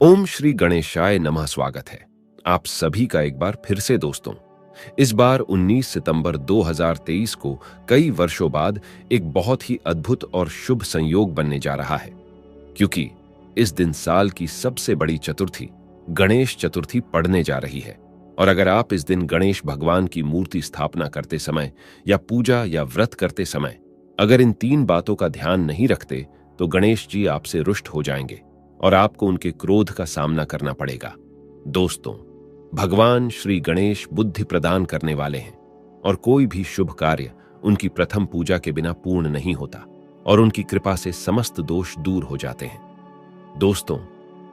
ओम श्री गणेशाय नमः। स्वागत है आप सभी का एक बार फिर से दोस्तों। इस बार 19 सितंबर 2023 को कई वर्षों बाद एक बहुत ही अद्भुत और शुभ संयोग बनने जा रहा है, क्योंकि इस दिन साल की सबसे बड़ी चतुर्थी गणेश चतुर्थी पड़ने जा रही है। और अगर आप इस दिन गणेश भगवान की मूर्ति स्थापना करते समय या पूजा या व्रत करते समय अगर इन तीन बातों का ध्यान नहीं रखते तो गणेश जी आपसे रुष्ट हो जाएंगे और आपको उनके क्रोध का सामना करना पड़ेगा। दोस्तों, भगवान श्री गणेश बुद्धि प्रदान करने वाले हैं और कोई भी शुभ कार्य उनकी प्रथम पूजा के बिना पूर्ण नहीं होता और उनकी कृपा से समस्त दोष दूर हो जाते हैं। दोस्तों,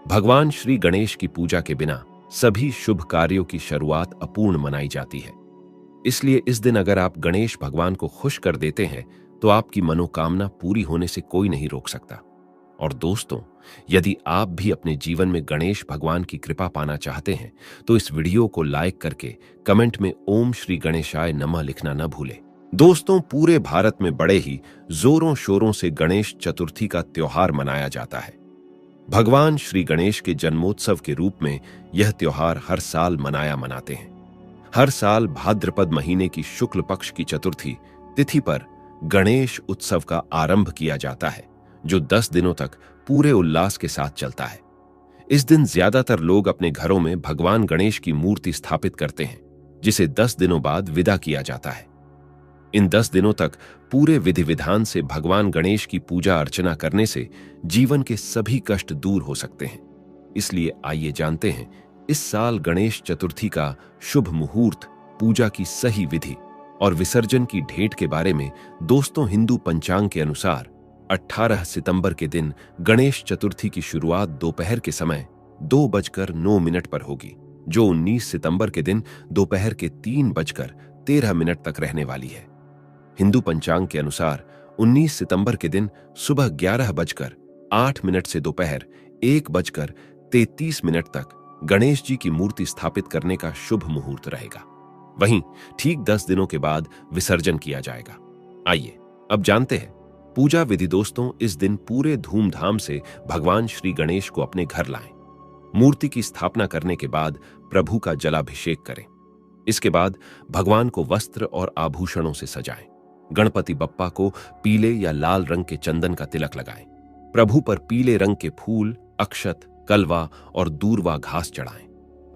भगवान श्री गणेश की पूजा के बिना सभी शुभ कार्यों की शुरुआत अपूर्ण मनाई जाती है। इसलिए इस दिन अगर आप गणेश भगवान को खुश कर देते हैं तो आपकी मनोकामना पूरी होने से कोई नहीं रोक सकता। और दोस्तों, यदि आप भी अपने जीवन में गणेश भगवान की कृपा पाना चाहते हैं तो इस वीडियो को लाइक करके कमेंट में ओम श्री गणेशाय नमः लिखना न भूलें। दोस्तों, पूरे भारत में बड़े ही जोरों शोरों से गणेश चतुर्थी का त्योहार मनाया जाता है। भगवान श्री गणेश के जन्मोत्सव के रूप में यह त्योहार हर साल मनाते हैं। हर साल भाद्रपद महीने की शुक्ल पक्ष की चतुर्थी तिथि पर गणेश उत्सव का आरंभ किया जाता है, जो 10 दिनों तक पूरे उल्लास के साथ चलता है। इस दिन ज्यादातर लोग अपने घरों में भगवान गणेश की मूर्ति स्थापित करते हैं, जिसे 10 दिनों बाद विदा किया जाता है। इन 10 दिनों तक पूरे विधि विधान से भगवान गणेश की पूजा अर्चना करने से जीवन के सभी कष्ट दूर हो सकते हैं। इसलिए आइए जानते हैं इस साल गणेश चतुर्थी का शुभ मुहूर्त, पूजा की सही विधि और विसर्जन की डेट के बारे में। दोस्तों, हिंदू पंचांग के अनुसार 18 सितंबर के दिन गणेश चतुर्थी की शुरुआत दोपहर के समय 2:09 पर होगी, जो 19 सितंबर के दिन दोपहर के 3:13 तक रहने वाली है। हिंदू पंचांग के अनुसार 19 सितंबर के दिन सुबह 11:08 से दोपहर 1:33 तक गणेश जी की मूर्ति स्थापित करने का शुभ मुहूर्त रहेगा। वहीं ठीक 10 दिनों के बाद विसर्जन किया जाएगा। आइए अब जानते हैं पूजा विधि। दोस्तों, इस दिन पूरे धूमधाम से भगवान श्री गणेश को अपने घर लाएं। मूर्ति की स्थापना करने के बाद प्रभु का जलाभिषेक करें। इसके बाद भगवान को वस्त्र और आभूषणों से सजाएं। गणपति बप्पा को पीले या लाल रंग के चंदन का तिलक लगाएं। प्रभु पर पीले रंग के फूल, अक्षत, कलवा और दूर्वा घास चढ़ाएं।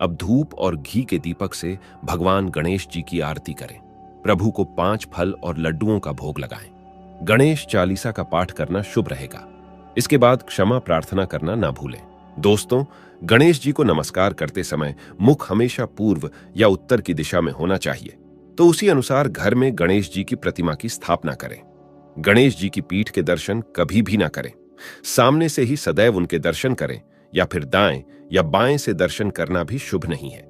अब धूप और घी के दीपक से भगवान गणेश जी की आरती करें। प्रभु को 5 फल और लड्डुओं का भोग लगाएं। गणेश चालीसा का पाठ करना शुभ रहेगा। इसके बाद क्षमा प्रार्थना करना ना भूलें। दोस्तों, गणेश जी को नमस्कार करते समय मुख हमेशा पूर्व या उत्तर की दिशा में होना चाहिए, तो उसी अनुसार घर में गणेश जी की प्रतिमा की स्थापना करें। गणेश जी की पीठ के दर्शन कभी भी ना करें। सामने से ही सदैव उनके दर्शन करें, या फिर दाएं या बाएं से दर्शन करना भी शुभ नहीं है।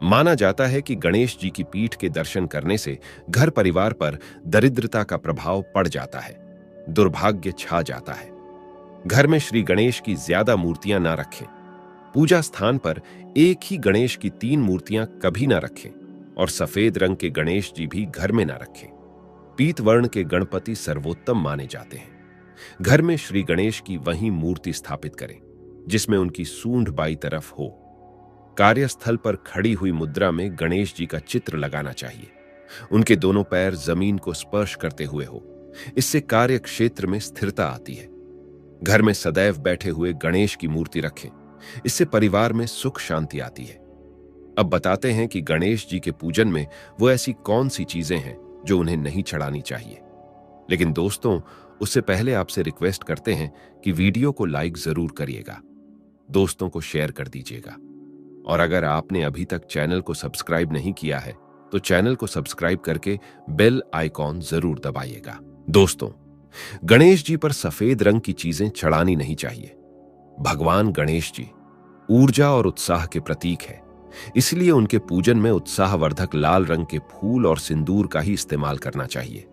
माना जाता है कि गणेश जी की पीठ के दर्शन करने से घर परिवार पर दरिद्रता का प्रभाव पड़ जाता है, दुर्भाग्य छा जाता है। घर में श्री गणेश की ज्यादा मूर्तियां ना रखें। पूजा स्थान पर एक ही गणेश की 3 मूर्तियां कभी ना रखें और सफेद रंग के गणेश जी भी घर में ना रखें। पीत वर्ण के गणपति सर्वोत्तम माने जाते हैं। घर में श्री गणेश की वही मूर्ति स्थापित करें जिसमें उनकी सूंड बाई तरफ हो। कार्यस्थल पर खड़ी हुई मुद्रा में गणेश जी का चित्र लगाना चाहिए। उनके दोनों पैर जमीन को स्पर्श करते हुए हो। इससे कार्य क्षेत्र में स्थिरता आती है। घर में सदैव बैठे हुए गणेश की मूर्ति रखें। इससे परिवार में सुख शांति आती है। अब बताते हैं कि गणेश जी के पूजन में वो ऐसी कौन सी चीजें हैं जो उन्हें नहीं चढ़ानी चाहिए। लेकिन दोस्तों, उससे पहले आपसे रिक्वेस्ट करते हैं कि वीडियो को लाइक जरूर करिएगा, दोस्तों को शेयर कर दीजिएगा, और अगर आपने अभी तक चैनल को सब्सक्राइब नहीं किया है तो चैनल को सब्सक्राइब करके बेल आइकॉन जरूर दबाइएगा। दोस्तों, गणेश जी पर सफेद रंग की चीजें चढ़ानी नहीं चाहिए। भगवान गणेश जी ऊर्जा और उत्साह के प्रतीक है, इसलिए उनके पूजन में उत्साहवर्धक लाल रंग के फूल और सिंदूर का ही इस्तेमाल करना चाहिए।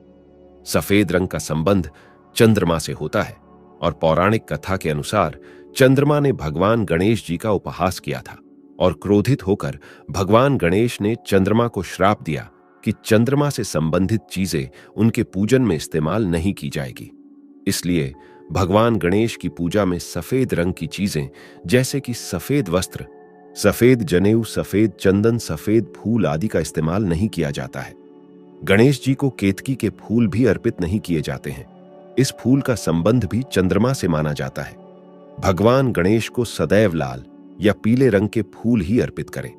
सफेद रंग का संबंध चंद्रमा से होता है और पौराणिक कथा के अनुसार चंद्रमा ने भगवान गणेश जी का उपहास किया था और क्रोधित होकर भगवान गणेश ने चंद्रमा को श्राप दिया कि चंद्रमा से संबंधित चीजें उनके पूजन में इस्तेमाल नहीं की जाएगी। इसलिए भगवान गणेश की पूजा में सफेद रंग की चीजें जैसे कि सफेद वस्त्र, सफेद जनेऊ, सफेद चंदन, सफेद फूल आदि का इस्तेमाल नहीं किया जाता है। गणेश जी को केतकी के फूल भी अर्पित नहीं किए जाते हैं। इस फूल का संबंध भी चंद्रमा से माना जाता है। भगवान गणेश को सदैव लाल या पीले रंग के फूल ही अर्पित करें।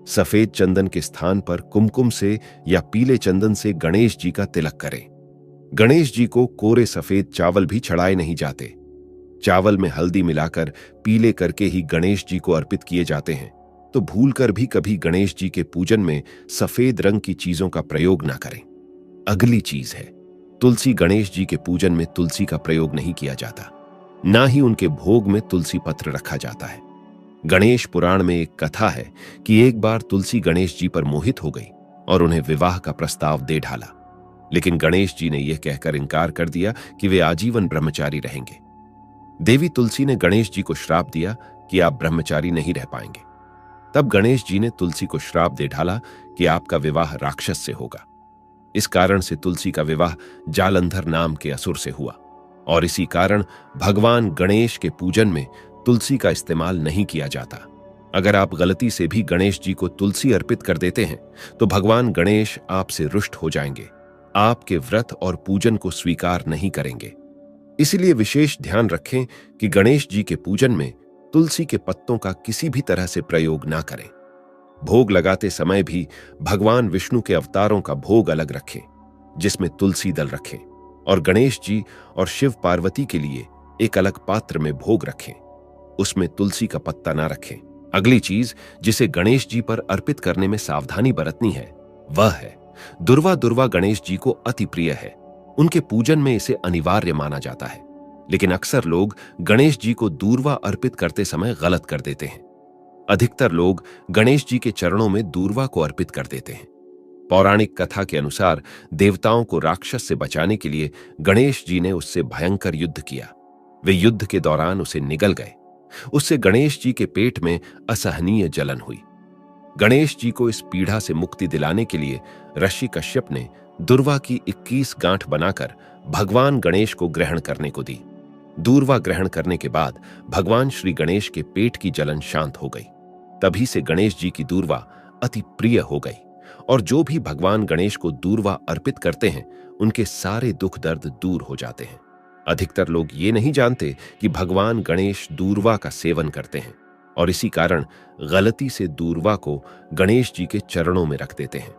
सफेद चंदन के स्थान पर कुमकुम से या पीले चंदन से गणेश जी का तिलक करें। गणेश जी को कोरे सफेद चावल भी चढ़ाए नहीं जाते। चावल में हल्दी मिलाकर पीले करके ही गणेश जी को अर्पित किए जाते हैं, तो भूलकर भी कभी गणेश जी के पूजन में सफेद रंग की चीजों का प्रयोग ना करें। अगली चीज है तुलसी। गणेश जी के पूजन में तुलसी का प्रयोग नहीं किया जाता, ना ही उनके भोग में तुलसी पत्र रखा जाता है। गणेश पुराण में एक कथा है कि एक बार तुलसी गणेश जी पर मोहित हो गई और उन्हें विवाह का प्रस्ताव दे ढाला, लेकिन गणेश जी ने यह कहकर इनकार कर दिया कि वे आजीवन ब्रह्मचारी रहेंगे। देवी तुलसी ने गणेश जी को श्राप दिया कि आप ब्रह्मचारी नहीं रह पाएंगे। तब गणेश जी ने तुलसी को श्राप दे ढाला कि आपका विवाह राक्षस से होगा। इस कारण से तुलसी का विवाह जालंधर नाम के असुर से हुआ, और इसी कारण भगवान गणेश के पूजन में तुलसी का इस्तेमाल नहीं किया जाता। अगर आप गलती से भी गणेश जी को तुलसी अर्पित कर देते हैं तो भगवान गणेश आपसे रुष्ट हो जाएंगे, आपके व्रत और पूजन को स्वीकार नहीं करेंगे। इसलिए विशेष ध्यान रखें कि गणेश जी के पूजन में तुलसी के पत्तों का किसी भी तरह से प्रयोग ना करें। भोग लगाते समय भी भगवान विष्णु के अवतारों का भोग अलग रखें, जिसमें तुलसी दल रखें, और गणेश जी और शिव पार्वती के लिए एक अलग पात्र में भोग रखें, उसमें तुलसी का पत्ता ना रखें। अगली चीज जिसे गणेश जी पर अर्पित करने में सावधानी बरतनी है वह है दुर्वा। दुर्वा गणेश जी को अति प्रिय है। उनके पूजन में इसे अनिवार्य माना जाता है, लेकिन अक्सर लोग गणेश जी को दूर्वा अर्पित करते समय गलत कर देते हैं। अधिकतर लोग गणेश जी के चरणों में दूर्वा को अर्पित कर देते हैं। पौराणिक कथा के अनुसार देवताओं को राक्षस से बचाने के लिए गणेश जी ने उससे भयंकर युद्ध किया। वे युद्ध के दौरान उसे निगल गए। उससे गणेश जी के पेट में असहनीय जलन हुई। गणेश जी को इस पीड़ा से मुक्ति दिलाने के लिए ऋषि कश्यप ने दुर्वा की 21 गांठ बनाकर भगवान गणेश को ग्रहण करने को दी। दूर्वा ग्रहण करने के बाद भगवान श्री गणेश के पेट की जलन शांत हो गई। तभी से गणेश जी की दूर्वा अति प्रिय हो गई, और जो भी भगवान गणेश को दूर्वा अर्पित करते हैं उनके सारे दुख दर्द दूर हो जाते हैं। अधिकतर लोग ये नहीं जानते कि भगवान गणेश दूर्वा का सेवन करते हैं, और इसी कारण गलती से दूर्वा को गणेश जी के चरणों में रख देते हैं।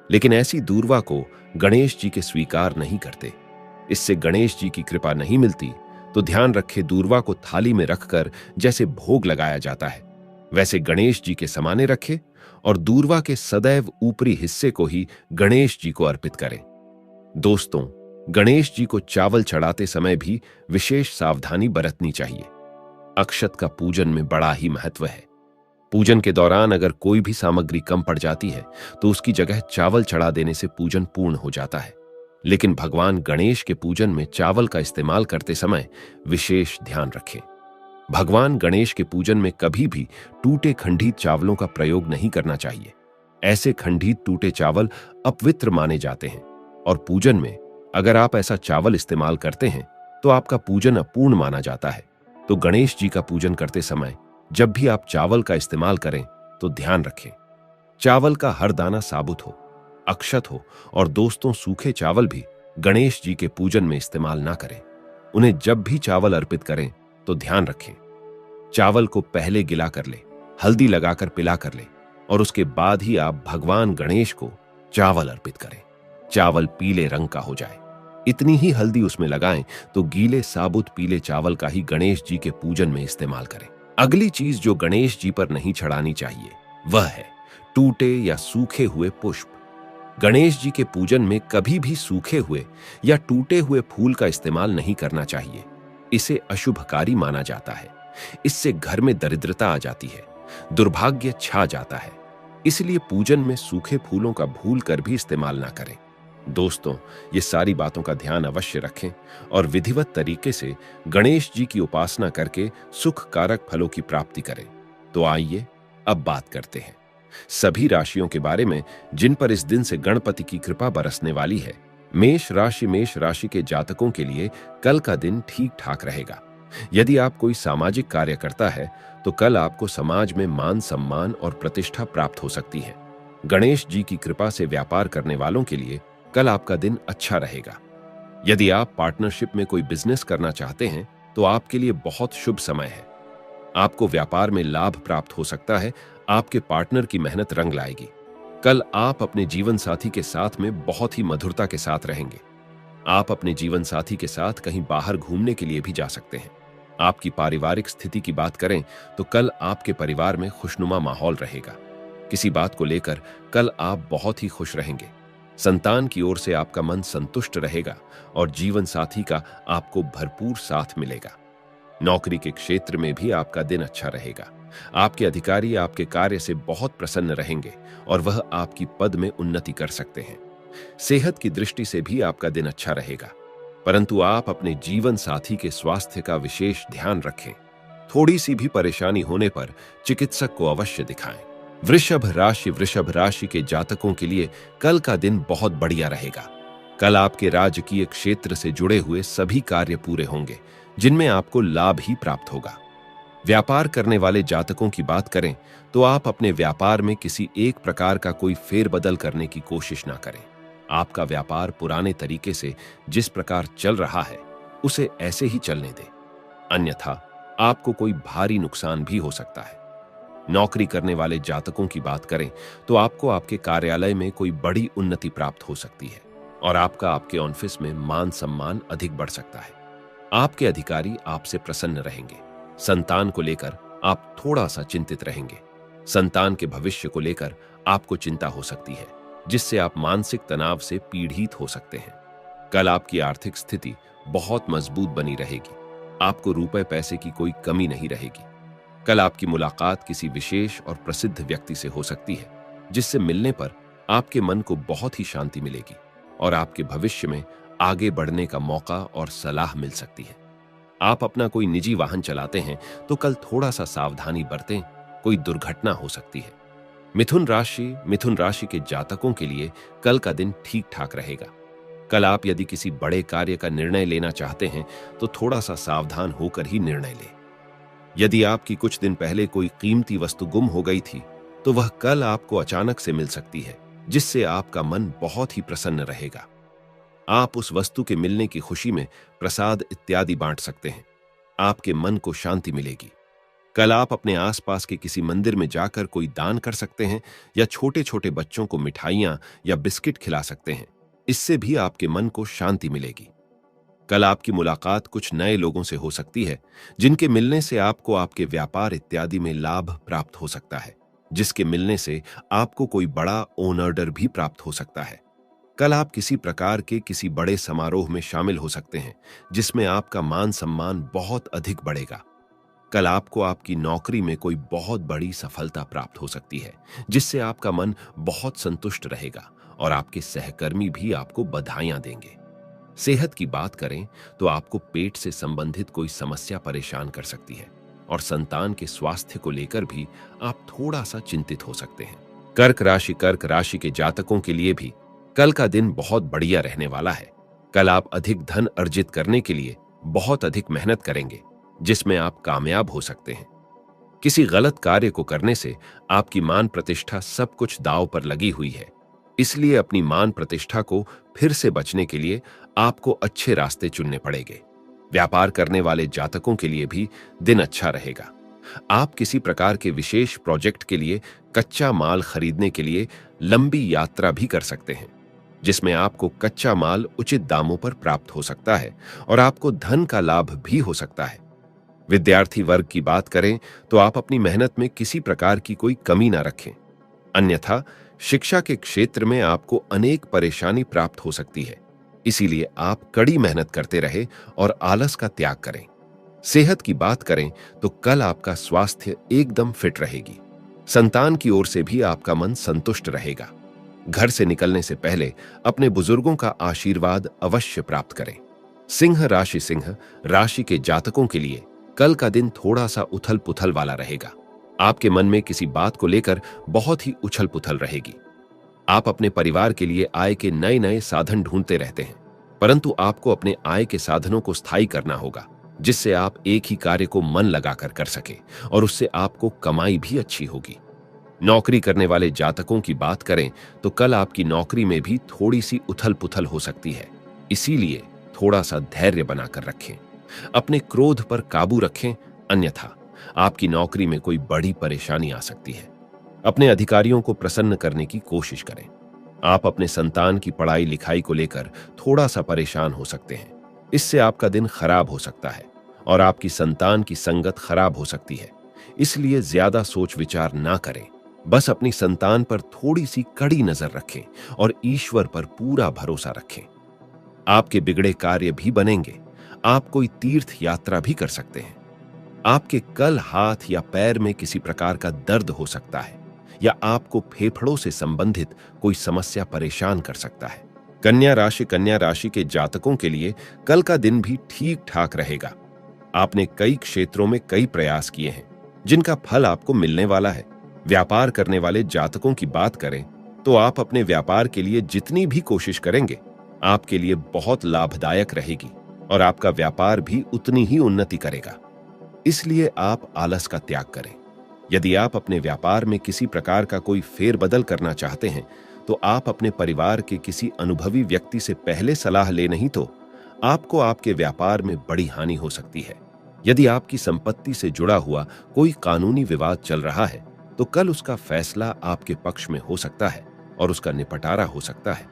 लेकिन ऐसी दूर्वा को गणेश जी के स्वीकार नहीं करते। इससे गणेश जी की कृपा नहीं मिलती। तो ध्यान रखे, दूर्वा को थाली में रखकर जैसे भोग लगाया जाता है वैसे गणेश जी के समाने रखे, और दूर्वा के सदैव ऊपरी हिस्से को ही गणेश जी को अर्पित करें। दोस्तों, गणेश जी को चावल चढ़ाते समय भी विशेष सावधानी बरतनी चाहिए। अक्षत का पूजन में बड़ा ही महत्व है। पूजन के दौरान अगर कोई भी सामग्री कम पड़ जाती है तो उसकी जगह चावल चढ़ा देने से पूजन पूर्ण हो जाता है। लेकिन भगवान गणेश के पूजन में चावल का इस्तेमाल करते समय विशेष ध्यान रखें। भगवान गणेश के पूजन में कभी भी टूटे खंडित चावलों का प्रयोग नहीं करना चाहिए। ऐसे खंडित टूटे चावल अपवित्र माने जाते हैं, और पूजन में अगर आप ऐसा चावल इस्तेमाल करते हैं तो आपका पूजन अपूर्ण माना जाता है। तो गणेश जी का पूजन करते समय जब भी आप चावल का इस्तेमाल करें तो ध्यान रखें, चावल का हर दाना साबुत हो, अक्षत हो, और दोस्तों, सूखे चावल भी गणेश जी के पूजन में इस्तेमाल ना करें। उन्हें जब भी चावल अर्पित करें तो ध्यान रखें, चावल को पहले गिला कर ले, हल्दी लगाकर पिला कर ले, और उसके बाद ही आप भगवान गणेश को चावल अर्पित करें। चावल पीले रंग का हो जाए, इतनी ही हल्दी उसमें लगाएं तो गीले साबुत पीले चावल का ही गणेश जी के पूजन में इस्तेमाल करें। अगली चीज जो गणेश जी पर नहीं चढ़ानी चाहिए वह है टूटे या सूखे हुए पुष्प। गणेश जी के पूजन में कभी भी सूखे हुए या टूटे हुए फूल का इस्तेमाल नहीं करना चाहिए। इसे अशुभकारी माना जाता है। इससे घर में दरिद्रता आ जाती है, दुर्भाग्य छा जाता है। इसलिए पूजन में सूखे फूलों का भूल कर भी इस्तेमाल ना करें। दोस्तों, ये सारी बातों का ध्यान अवश्य रखें और विधिवत तरीके से गणेश जी की उपासना करके सुख कारक फलों की प्राप्ति करें। तो आइए अब बात करते हैं सभी राशियों के बारे में जिन पर इस दिन से गणपति की कृपा बरसने वाली है। मेष राशि के जातकों के लिए कल का दिन ठीक ठाक रहेगा। यदि आप कोई सामाजिक कार्य करता है तो कल आपको समाज में मान सम्मान और प्रतिष्ठा प्राप्त हो सकती है। गणेश जी की कृपा से व्यापार करने वालों के लिए कल आपका दिन अच्छा रहेगा। यदि आप पार्टनरशिप में कोई बिजनेस करना चाहते हैं तो आपके लिए बहुत शुभ समय है। आपको व्यापार में लाभ प्राप्त हो सकता है। आपके पार्टनर की मेहनत रंग लाएगी। कल आप अपने जीवन साथी के साथ में बहुत ही मधुरता के साथ रहेंगे। आप अपने जीवन साथी के साथ कहीं बाहर घूमने के लिए भी जा सकते हैं। आपकी पारिवारिक स्थिति की बात करें तो कल आपके परिवार में खुशनुमा माहौल रहेगा। किसी बात को लेकर कल आप बहुत ही खुश रहेंगे। संतान की ओर से आपका मन संतुष्ट रहेगा और जीवन साथी का आपको भरपूर साथ मिलेगा। नौकरी के क्षेत्र में भी आपका दिन अच्छा रहेगा। आपके अधिकारी आपके कार्य से बहुत प्रसन्न रहेंगे और वह आपकी पद में उन्नति कर सकते हैं। सेहत की दृष्टि से भी आपका दिन अच्छा रहेगा, परंतु आप अपने जीवन साथी के स्वास्थ्य का विशेष ध्यान रखें। थोड़ी सी भी परेशानी होने पर चिकित्सक को अवश्य दिखाएं। वृषभ राशि के जातकों के लिए कल का दिन बहुत बढ़िया रहेगा। कल आपके राजकीय क्षेत्र से जुड़े हुए सभी कार्य पूरे होंगे जिनमें आपको लाभ ही प्राप्त होगा। व्यापार करने वाले जातकों की बात करें तो आप अपने व्यापार में किसी एक प्रकार का कोई फेरबदल करने की कोशिश ना करें। आपका व्यापार पुराने तरीके से जिस प्रकार चल रहा है उसे ऐसे ही चलने दें, अन्यथा आपको कोई भारी नुकसान भी हो सकता है। नौकरी करने वाले जातकों की बात करें तो आपको आपके कार्यालय में कोई बड़ी उन्नति प्राप्त हो सकती है और आपके ऑफिस में मान सम्मान अधिक बढ़ सकता है। आपके अधिकारी आपसे प्रसन्न रहेंगे। संतान को लेकर आप थोड़ा सा चिंतित रहेंगे। संतान के भविष्य को लेकर आपको चिंता हो सकती है, जिससे आप मानसिक तनाव से पीड़ित हो सकते हैं। कल आपकी आर्थिक स्थिति बहुत मजबूत बनी रहेगी। आपको रुपए पैसे की कोई कमी नहीं रहेगी। कल आपकी मुलाकात किसी विशेष और प्रसिद्ध व्यक्ति से हो सकती है, जिससे मिलने पर आपके मन को बहुत ही शांति मिलेगी और आपके भविष्य में आगे बढ़ने का मौका और सलाह मिल सकती है। आप अपना कोई निजी वाहन चलाते हैं तो कल थोड़ा सा सावधानी बरतें, कोई दुर्घटना हो सकती है। मिथुन राशि के जातकों के लिए कल का दिन ठीक ठाक रहेगा। कल आप यदि किसी बड़े कार्य का निर्णय लेना चाहते हैं तो थोड़ा सा सावधान होकर ही निर्णय लें। यदि आपकी कुछ दिन पहले कोई कीमती वस्तु गुम हो गई थी तो वह कल आपको अचानक से मिल सकती है, जिससे आपका मन बहुत ही प्रसन्न रहेगा। आप उस वस्तु के मिलने की खुशी में प्रसाद इत्यादि बांट सकते हैं। आपके मन को शांति मिलेगी। कल आप अपने आसपास के किसी मंदिर में जाकर कोई दान कर सकते हैं या छोटे छोटे बच्चों को मिठाइयां या बिस्किट खिला सकते हैं। इससे भी आपके मन को शांति मिलेगी। कल आपकी मुलाकात कुछ नए लोगों से हो सकती है, जिनके मिलने से आपको आपके व्यापार इत्यादि में लाभ प्राप्त हो सकता है, जिसके मिलने से आपको कोई बड़ा ऑर्डर भी प्राप्त हो सकता है। कल आप किसी प्रकार के किसी बड़े समारोह में शामिल हो सकते हैं, जिसमें आपका मान सम्मान बहुत अधिक बढ़ेगा। कल आपको आपकी नौकरी में कोई बहुत बड़ी सफलता प्राप्त हो सकती है, जिससे आपका मन बहुत संतुष्ट रहेगा और आपके सहकर्मी भी आपको बधाइयां देंगे। सेहत की बात करें तो आपको पेट से संबंधित कोई समस्या परेशान कर सकती है और संतान के स्वास्थ्य को लेकर भी आप थोड़ा सा चिंतित हो सकते हैं। कर्क राशि के जातकों के लिए भी कल का दिन बहुत बढ़िया रहने वाला है। कल आप अधिक धन अर्जित करने के लिए बहुत अधिक मेहनत करेंगे, जिसमें आप कामयाब हो सकते हैं। किसी गलत कार्य को करने से आपकी मान प्रतिष्ठा सब कुछ दांव पर लगी हुई है, इसलिए अपनी मान प्रतिष्ठा को फिर से बचने के लिए आपको अच्छे रास्ते चुनने पड़ेंगे। व्यापार करने वाले जातकों के लिए भी दिन अच्छा रहेगा। आप किसी प्रकार के विशेष प्रोजेक्ट के लिए कच्चा माल खरीदने के लिए लंबी यात्रा भी कर सकते हैं, जिसमें आपको कच्चा माल उचित दामों पर प्राप्त हो सकता है और आपको धन का लाभ भी हो सकता है। विद्यार्थी वर्ग की बात करें तो आप अपनी मेहनत में किसी प्रकार की कोई कमी ना रखें, अन्यथा शिक्षा के क्षेत्र में आपको अनेक परेशानी प्राप्त हो सकती है। इसीलिए आप कड़ी मेहनत करते रहे और आलस का त्याग करें। सेहत की बात करें तो कल आपका स्वास्थ्य एकदम फिट रहेगी। संतान की ओर से भी आपका मन संतुष्ट रहेगा। घर से निकलने से पहले अपने बुजुर्गों का आशीर्वाद अवश्य प्राप्त करें। सिंह राशि के जातकों के लिए कल का दिन थोड़ा सा उथल पुथल वाला रहेगा। आपके मन में किसी बात को लेकर बहुत ही उछल पुथल रहेगी। आप अपने परिवार के लिए आय के नए नए साधन ढूंढते रहते हैं, परंतु आपको अपने आय के साधनों को स्थायी करना होगा, जिससे आप एक ही कार्य को मन लगाकर कर सके और उससे आपको कमाई भी अच्छी होगी। नौकरी करने वाले जातकों की बात करें तो कल आपकी नौकरी में भी थोड़ी सी उथल पुथल हो सकती है, इसीलिए थोड़ा सा धैर्य बनाकर रखें। अपने क्रोध पर काबू रखें, अन्यथा आपकी नौकरी में कोई बड़ी परेशानी आ सकती है। अपने अधिकारियों को प्रसन्न करने की कोशिश करें। आप अपने संतान की पढ़ाई लिखाई को लेकर थोड़ा सा परेशान हो सकते हैं, इससे आपका दिन खराब हो सकता है और आपकी संतान की संगत खराब हो सकती है, इसलिए ज्यादा सोच विचार ना करें। बस अपनी संतान पर थोड़ी सी कड़ी नजर रखें और ईश्वर पर पूरा भरोसा रखें। आपके बिगड़े कार्य भी बनेंगे। आप कोई तीर्थ यात्रा भी कर सकते हैं। आपके कल हाथ या पैर में किसी प्रकार का दर्द हो सकता है या आपको फेफड़ों से संबंधित कोई समस्या परेशान कर सकता है। कन्या राशि के जातकों के लिए कल का दिन भी ठीक ठाक रहेगा। आपने कई क्षेत्रों में कई प्रयास किए हैं, जिनका फल आपको मिलने वाला है। व्यापार करने वाले जातकों की बात करें तो आप अपने व्यापार के लिए जितनी भी कोशिश करेंगे, आपके लिए बहुत लाभदायक रहेगी और आपका व्यापार भी उतनी ही उन्नति करेगा। इसलिए आप आलस का त्याग करें। यदि आप अपने व्यापार में किसी प्रकार का कोई फेरबदल करना चाहते हैं तो आप अपने परिवार के किसी अनुभवी व्यक्ति से पहले सलाह ले, नहीं तो आपको आपके व्यापार में बड़ी हानि हो सकती है। यदि आपकी संपत्ति से जुड़ा हुआ कोई कानूनी विवाद चल रहा है तो कल उसका फैसला आपके पक्ष में हो सकता है और उसका निपटारा हो सकता है।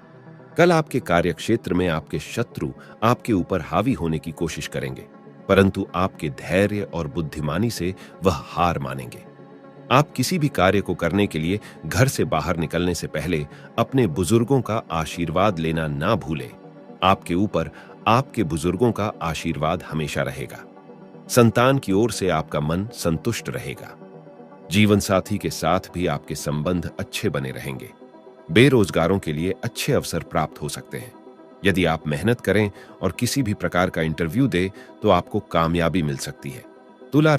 कल आपके कार्यक्षेत्र में आपके शत्रु आपके ऊपर हावी होने की कोशिश करेंगे, परंतु आपके धैर्य और बुद्धिमानी से वह हार मानेंगे। आप किसी भी कार्य को करने के लिए घर से बाहर निकलने से पहले अपने बुजुर्गों का आशीर्वाद लेना ना भूलें। आपके ऊपर आपके बुजुर्गों का आशीर्वाद हमेशा रहेगा। संतान की ओर से आपका मन संतुष्ट रहेगा। जीवन साथी के साथ भी आपके संबंध अच्छे बने रहेंगे। बेरोजगारों के लिए अच्छे अवसर प्राप्त हो सकते हैं। यदि आप मेहनत करें और किसी भी प्रकार का इंटरव्यू दे तो आपको कामयाबी मिल सकती है। तुला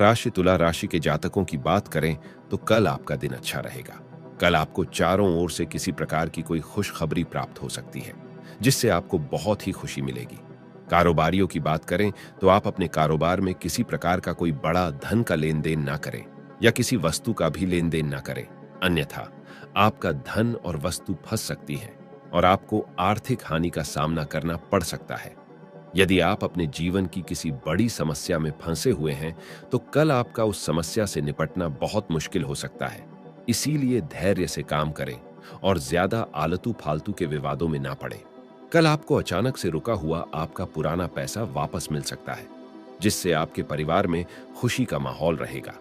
राशि के जातकों की बात करें तो कल आपका दिन अच्छा रहेगा। कल आपको चारों ओर से किसी प्रकार की कोई खुशखबरी प्राप्त हो सकती है, जिससे आपको बहुत ही खुशी मिलेगी। कारोबारियों की बात करें तो आप अपने कारोबार में किसी प्रकार का कोई बड़ा धन का लेन देन ना करें या किसी वस्तु का भी लेन देन ना करें, अन्यथा आपका धन और वस्तु फंस सकती है और आपको आर्थिक हानि का सामना करना पड़ सकता है। यदि आप अपने जीवन की किसी बड़ी समस्या में फंसे हुए हैं तो कल आपका उस समस्या से निपटना बहुत मुश्किल हो सकता है। इसीलिए धैर्य से काम करें और ज्यादा आलतू फालतू के विवादों में ना पड़े। कल आपको अचानक से रुका हुआ आपका पुराना पैसा वापस मिल सकता है, जिससे आपके परिवार में खुशी का माहौल रहेगा।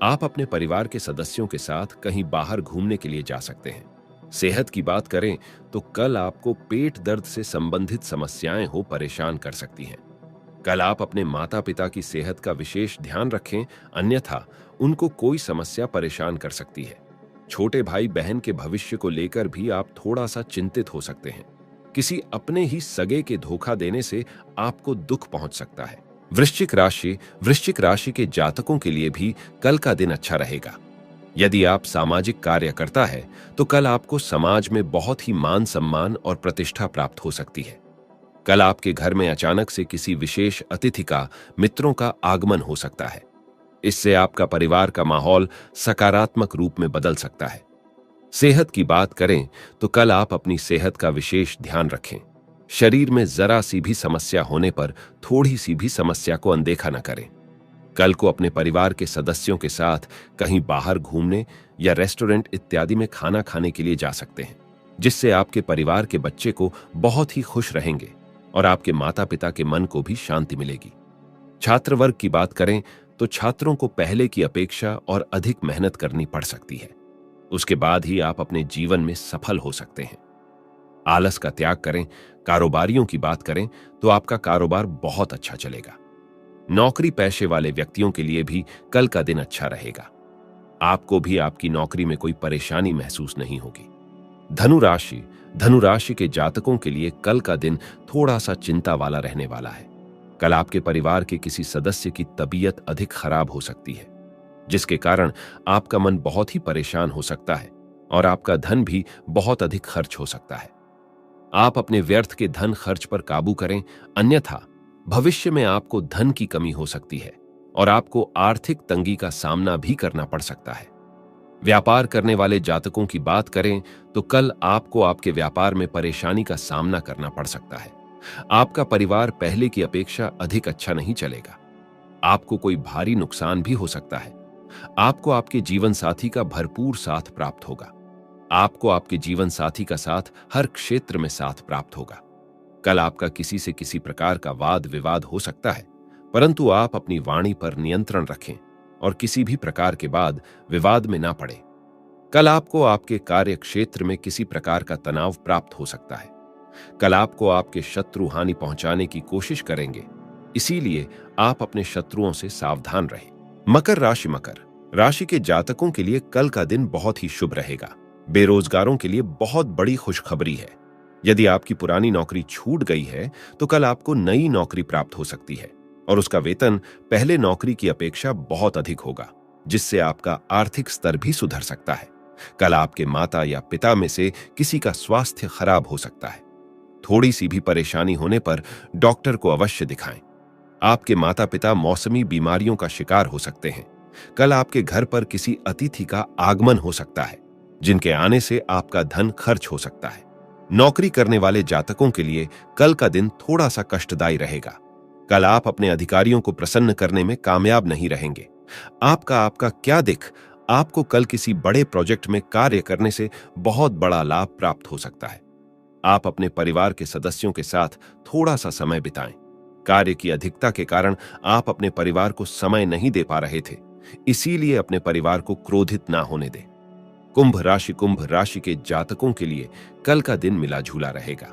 आप अपने परिवार के सदस्यों के साथ कहीं बाहर घूमने के लिए जा सकते हैं। सेहत की बात करें तो कल आपको पेट दर्द से संबंधित समस्याएं हो परेशान कर सकती हैं। कल आप अपने माता पिता की सेहत का विशेष ध्यान रखें, अन्यथा उनको कोई समस्या परेशान कर सकती है। छोटे भाई बहन के भविष्य को लेकर भी आप थोड़ा सा चिंतित हो सकते हैं। किसी अपने ही सगे के धोखा देने से आपको दुख पहुंच सकता है। वृश्चिक राशि के जातकों के लिए भी कल का दिन अच्छा रहेगा। यदि आप सामाजिक कार्यकर्ता है तो कल आपको समाज में बहुत ही मान सम्मान और प्रतिष्ठा प्राप्त हो सकती है। कल आपके घर में अचानक से किसी विशेष अतिथि का, मित्रों का आगमन हो सकता है। इससे आपका परिवार का माहौल सकारात्मक रूप में बदल सकता है। सेहत की बात करें तो कल आप अपनी सेहत का विशेष ध्यान रखें। शरीर में जरा सी भी समस्या होने पर थोड़ी सी भी समस्या को अनदेखा न करें। कल को अपने परिवार के सदस्यों के साथ कहीं बाहर घूमने या रेस्टोरेंट इत्यादि में खाना खाने के लिए जा सकते हैं, जिससे आपके परिवार के बच्चे को बहुत ही खुश रहेंगे और आपके माता पिता के मन को भी शांति मिलेगी। छात्र वर्ग की बात करें तो छात्रों को पहले की अपेक्षा और अधिक मेहनत करनी पड़ सकती है। उसके बाद ही आप अपने जीवन में सफल हो सकते हैं। आलस का त्याग करें। कारोबारियों की बात करें तो आपका कारोबार बहुत अच्छा चलेगा। नौकरी पेशे वाले व्यक्तियों के लिए भी कल का दिन अच्छा रहेगा। आपको भी आपकी नौकरी में कोई परेशानी महसूस नहीं होगी। धनु राशि के जातकों के लिए कल का दिन थोड़ा सा चिंता वाला रहने वाला है। कल आपके परिवार के किसी सदस्य की तबीयत अधिक खराब हो सकती है, जिसके कारण आपका मन बहुत ही परेशान हो सकता है और आपका धन भी बहुत अधिक खर्च हो सकता है। आप अपने व्यर्थ के धन खर्च पर काबू करें, अन्यथा भविष्य में आपको धन की कमी हो सकती है और आपको आर्थिक तंगी का सामना भी करना पड़ सकता है। व्यापार करने वाले जातकों की बात करें तो कल आपको आपके व्यापार में परेशानी का सामना करना पड़ सकता है। आपका परिवार पहले की अपेक्षा अधिक अच्छा नहीं चलेगा। आपको कोई भारी नुकसान भी हो सकता है। आपको आपके जीवन साथी का भरपूर साथ प्राप्त होगा। आपको आपके जीवन साथी का साथ हर क्षेत्र में साथ प्राप्त होगा। कल आपका किसी से किसी प्रकार का वाद विवाद हो सकता है, परंतु आप अपनी वाणी पर नियंत्रण रखें और किसी भी प्रकार के बाद विवाद में ना पड़े। कल आपको आपके कार्य क्षेत्र में किसी प्रकार का तनाव प्राप्त हो सकता है। कल आपको आपके शत्रु हानि पहुंचाने की कोशिश करेंगे, इसीलिए आप अपने शत्रुओं से सावधान रहें। मकर राशि के जातकों के लिए कल का दिन बहुत ही शुभ रहेगा। बेरोजगारों के लिए बहुत बड़ी खुशखबरी है। यदि आपकी पुरानी नौकरी छूट गई है तो कल आपको नई नौकरी प्राप्त हो सकती है और उसका वेतन पहले नौकरी की अपेक्षा बहुत अधिक होगा, जिससे आपका आर्थिक स्तर भी सुधर सकता है। कल आपके माता या पिता में से किसी का स्वास्थ्य खराब हो सकता है। थोड़ी सी भी परेशानी होने पर डॉक्टर को अवश्य दिखाएं। आपके माता पिता मौसमी बीमारियों का शिकार हो सकते हैं। कल आपके घर पर किसी अतिथि का आगमन हो सकता है, जिनके आने से आपका धन खर्च हो सकता है। नौकरी करने वाले जातकों के लिए कल का दिन थोड़ा सा कष्टदायी रहेगा। कल आप अपने अधिकारियों को प्रसन्न करने में कामयाब नहीं रहेंगे। आपका क्या दिख आपको कल किसी बड़े प्रोजेक्ट में कार्य करने से बहुत बड़ा लाभ प्राप्त हो सकता है। आप अपने परिवार के सदस्यों के साथ थोड़ा सा समय बिताएं। कार्य की अधिकता के कारण आप अपने परिवार को समय नहीं दे पा रहे थे, इसीलिए अपने परिवार को क्रोधित ना होने दें। कुंभ राशि के जातकों के लिए कल का दिन मिला जुला रहेगा।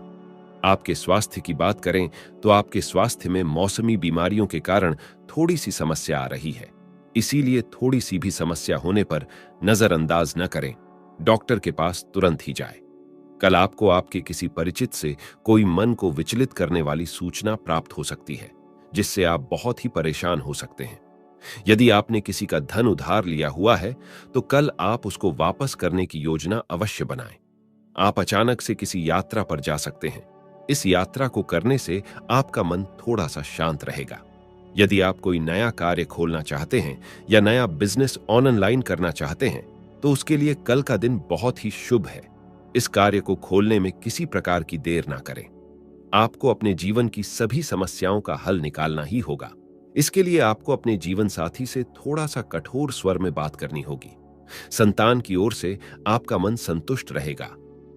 आपके स्वास्थ्य की बात करें तो आपके स्वास्थ्य में मौसमी बीमारियों के कारण थोड़ी सी समस्या आ रही है, इसीलिए थोड़ी सी भी समस्या होने पर नजरअंदाज न करें, डॉक्टर के पास तुरंत ही जाएं। कल आपको आपके किसी परिचित से कोई मन को विचलित करने वाली सूचना प्राप्त हो सकती है, जिससे आप बहुत ही परेशान हो सकते हैं। यदि आपने किसी का धन उधार लिया हुआ है तो कल आप उसको वापस करने की योजना अवश्य बनाएं। आप अचानक से किसी यात्रा पर जा सकते हैं। इस यात्रा को करने से आपका मन थोड़ा सा शांत रहेगा। यदि आप कोई नया कार्य खोलना चाहते हैं या नया बिजनेस ऑनलाइन करना चाहते हैं तो उसके लिए कल का दिन बहुत ही शुभ है। इस कार्य को खोलने में किसी प्रकार की देर ना करें। आपको अपने जीवन की सभी समस्याओं का हल निकालना ही होगा। इसके लिए आपको अपने जीवन साथी से थोड़ा सा कठोर स्वर में बात करनी होगी। संतान की ओर से आपका मन संतुष्ट रहेगा।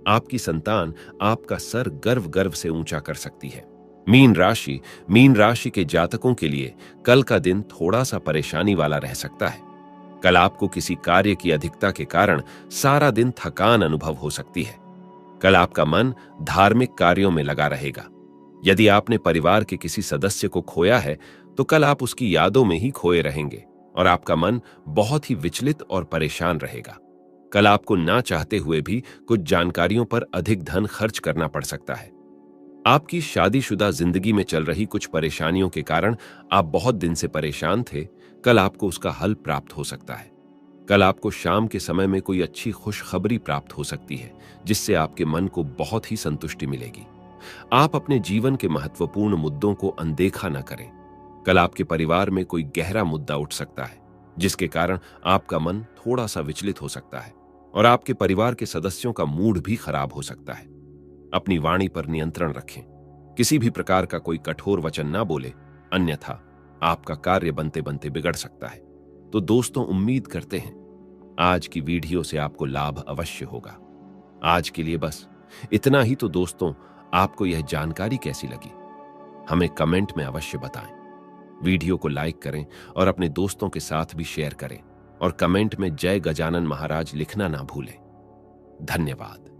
आपकी संतान आपका सर गर्व से ऊंचा कर सकती है। मीन राशि के जातकों के लिए कल का दिन थोड़ा सा परेशानी वाला रह सकता है। कल आपको किसी कार्य की अधिकता के कारण सारा दिन थकान अनुभव हो सकती है। कल आपका मन धार्मिक कार्यों में लगा रहेगा। यदि आपने परिवार के किसी सदस्य को खोया है तो कल आप उसकी यादों में ही खोए रहेंगे और आपका मन बहुत ही विचलित और परेशान रहेगा। कल आपको ना चाहते हुए भी कुछ जानकारियों पर अधिक धन खर्च करना पड़ सकता है। आपकी शादीशुदा जिंदगी में चल रही कुछ परेशानियों के कारण आप बहुत दिन से परेशान थे, कल आपको उसका हल प्राप्त हो सकता है। कल आपको शाम के समय में कोई अच्छी खुशखबरी प्राप्त हो सकती है, जिससे आपके मन को बहुत ही संतुष्टि मिलेगी। आप अपने जीवन के महत्वपूर्ण मुद्दों को अनदेखा न करें। कल आपके परिवार में कोई गहरा मुद्दा उठ सकता है, जिसके कारण आपका मन थोड़ा सा विचलित हो सकता है और आपके परिवार के सदस्यों का मूड भी खराब हो सकता है। अपनी वाणी पर नियंत्रण रखें। किसी भी प्रकार का कोई कठोर वचन ना बोले, अन्यथा आपका कार्य बनते बनते बिगड़ सकता है। तो दोस्तों, उम्मीद करते हैं आज की वीडियो से आपको लाभ अवश्य होगा। आज के लिए बस इतना ही। तो दोस्तों, आपको यह जानकारी कैसी लगी हमें कमेंट में अवश्य बताएं। वीडियो को लाइक करें और अपने दोस्तों के साथ भी शेयर करें और कमेंट में जय गजानन महाराज लिखना ना भूलें। धन्यवाद।